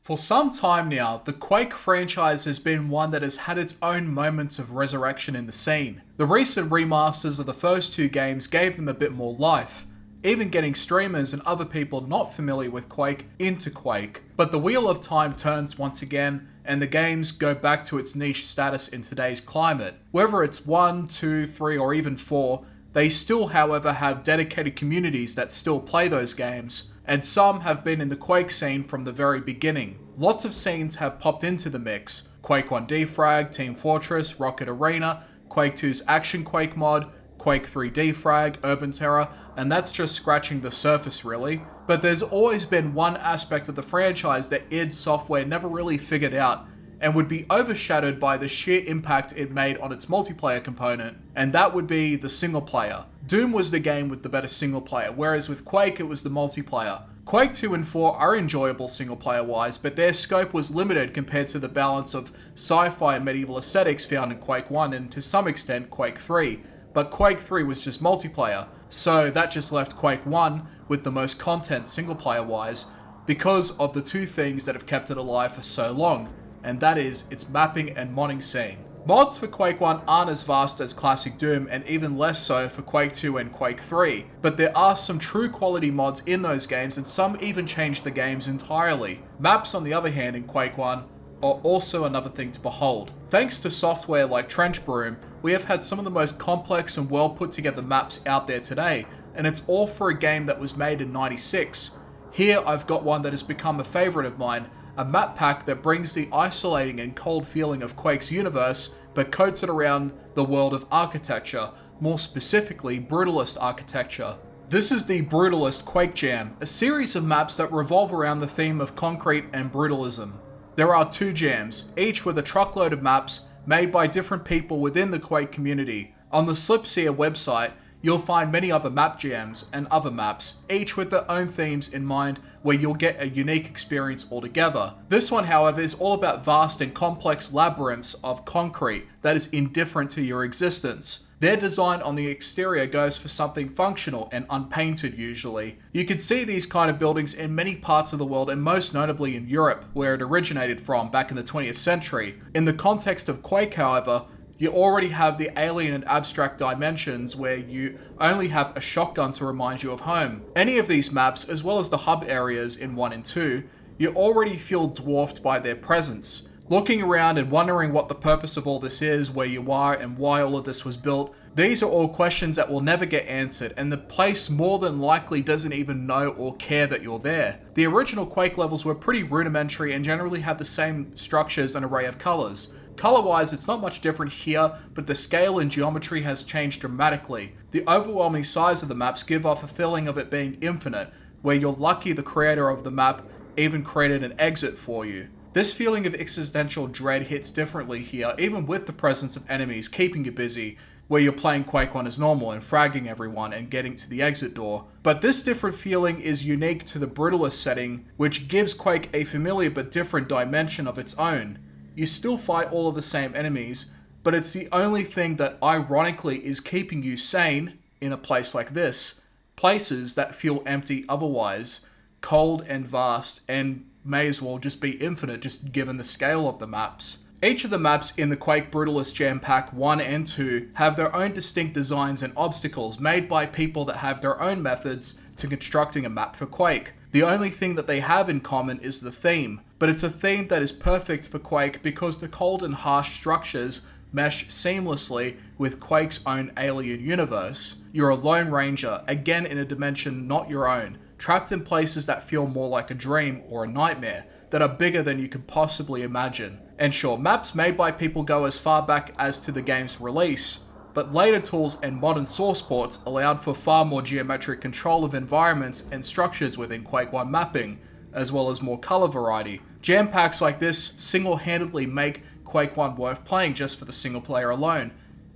For some time now, the Quake franchise has been one that has had its own moments of resurrection in the scene. The recent remasters of the first two games gave them a bit more life, even getting streamers and other people not familiar with Quake into Quake. But the wheel of time turns once again, and the games go back to its niche status in today's climate. Whether it's 1, 2, 3, or even 4, they still, however, have dedicated communities that still play those games, and some have been in the Quake scene from the very beginning. Lots of scenes have popped into the mix: Quake 1 Defrag, Team Fortress, Rocket Arena, Quake 2's Action Quake mod, Quake 3 Defrag, Urban Terror, and that's just scratching the surface really. But there's always been one aspect of the franchise that id Software never really figured out, and would be overshadowed by the sheer impact it made on its multiplayer component, and that would be the single player. Doom was the game with the better single player, whereas with Quake it was the multiplayer. Quake 2 and 4 are enjoyable single player wise, but their scope was limited compared to the balance of sci-fi and medieval aesthetics found in Quake 1 and to some extent Quake 3. But Quake 3 was just multiplayer, so that just left Quake 1 with the most content single player wise, because of the two things that have kept it alive for so long, and that is its mapping and modding scene. Mods for Quake 1 aren't as vast as classic Doom, and even less so for Quake 2 and Quake 3, but there are some true quality mods in those games, and some even change the games entirely. Maps, on the other hand, in Quake 1 are also another thing to behold. Thanks to software like Trench Broom, we have had some of the most complex and well put together maps out there today, and it's all for a game that was made in '96. Here I've got one that has become a favourite of mine, a map pack that brings the isolating and cold feeling of Quake's universe, but coats it around the world of architecture, more specifically Brutalist architecture. This is the Brutalist Quake Jam, a series of maps that revolve around the theme of concrete and brutalism. There are 2 jams, each with a truckload of maps made by different people within the Quake community. On the Slipseer website, you'll find many other map jams and other maps, each with their own themes in mind, where you'll get a unique experience altogether. This one, however, is all about vast and complex labyrinths of concrete that is indifferent to your existence. Their design on the exterior goes for something functional and unpainted usually. You can see these kind of buildings in many parts of the world, and most notably in Europe, where it originated from back in the 20th century. In the context of Quake, however, you already have the alien and abstract dimensions where you only have a shotgun to remind you of home. Any of these maps, as well as the hub areas in 1 and 2, you already feel dwarfed by their presence. Looking around and wondering what the purpose of all this is, where you are, and why all of this was built, these are all questions that will never get answered, and the place more than likely doesn't even know or care that you're there. The original Quake levels were pretty rudimentary and generally had the same structures and array of colours. Color-wise, it's not much different here, but the scale and geometry has changed dramatically. The overwhelming size of the maps give off a feeling of it being infinite, where you're lucky the creator of the map even created an exit for you. This feeling of existential dread hits differently here, even with the presence of enemies keeping you busy, where you're playing Quake 1 as normal and fragging everyone and getting to the exit door. But this different feeling is unique to the Brutalist setting, which gives Quake a familiar but different dimension of its own. You still fight all of the same enemies, but it's the only thing that ironically is keeping you sane in a place like this. Places that feel empty otherwise, cold and vast, and may as well just be infinite just given the scale of the maps. Each of the maps in the Quake Brutalist Jam Pack 1 and 2 have their own distinct designs and obstacles made by people that have their own methods to constructing a map for Quake. The only thing that they have in common is the theme, but it's a theme that is perfect for Quake because the cold and harsh structures mesh seamlessly with Quake's own alien universe. You're a Lone Ranger, again in a dimension not your own, trapped in places that feel more like a dream or a nightmare, that are bigger than you could possibly imagine. And sure, maps made by people go as far back as to the game's release, but later tools and modern source ports allowed for far more geometric control of environments and structures within Quake 1 mapping, as well as more color variety. Jam packs like this single-handedly make Quake 1 worth playing just for the single player alone.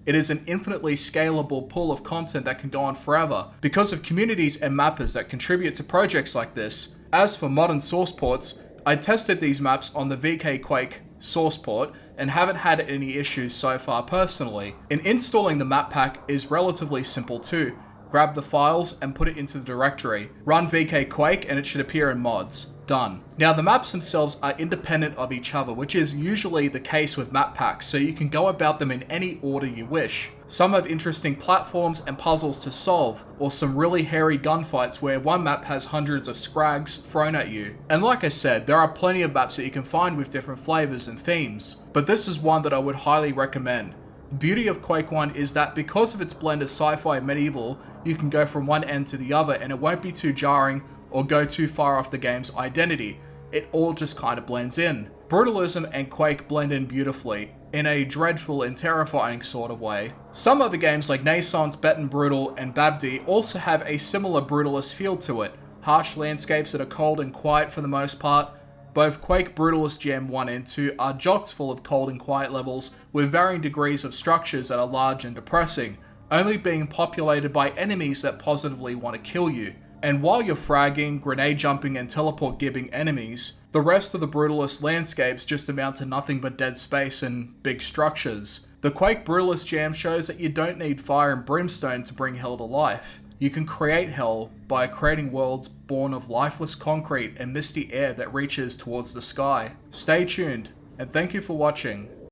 It is an infinitely scalable pool of content that can go on forever, because of communities and mappers that contribute to projects like this. As for modern source ports, I tested these maps on the VK Quake source port and haven't had any issues so far personally. And installing the map pack is relatively simple too. grab the files and put it into the directory. Run VK Quake and it should appear in mods. Done. Now the maps themselves are independent of each other, which is usually the case with map packs, so you can go about them in any order you wish. Some have interesting platforms and puzzles to solve, or some really hairy gunfights where one map has hundreds of scrags thrown at you. And like I said, there are plenty of maps that you can find with different flavors and themes, but this is one that I would highly recommend. The beauty of Quake 1 is that because of its blend of sci-fi and medieval, you can go from one end to the other and it won't be too jarring or go too far off the game's identity. It all just kind of blends in. Brutalism and Quake blend in beautifully, in a dreadful and terrifying sort of way. Some other games like Naissance, Beton Brutal, and Babdi also have a similar brutalist feel to it. Harsh landscapes that are cold and quiet for the most part. Both Quake Brutalist Gen 1 and 2 are chock full of cold and quiet levels with varying degrees of structures that are large and depressing, only being populated by enemies that positively want to kill you. And while you're fragging, grenade jumping and teleport gibbing enemies, the rest of the Brutalist landscapes just amount to nothing but dead space and big structures. The Quake Brutalist Jam shows that you don't need fire and brimstone to bring hell to life. You can create hell by creating worlds born of lifeless concrete and misty air that reaches towards the sky. Stay tuned, and thank you for watching.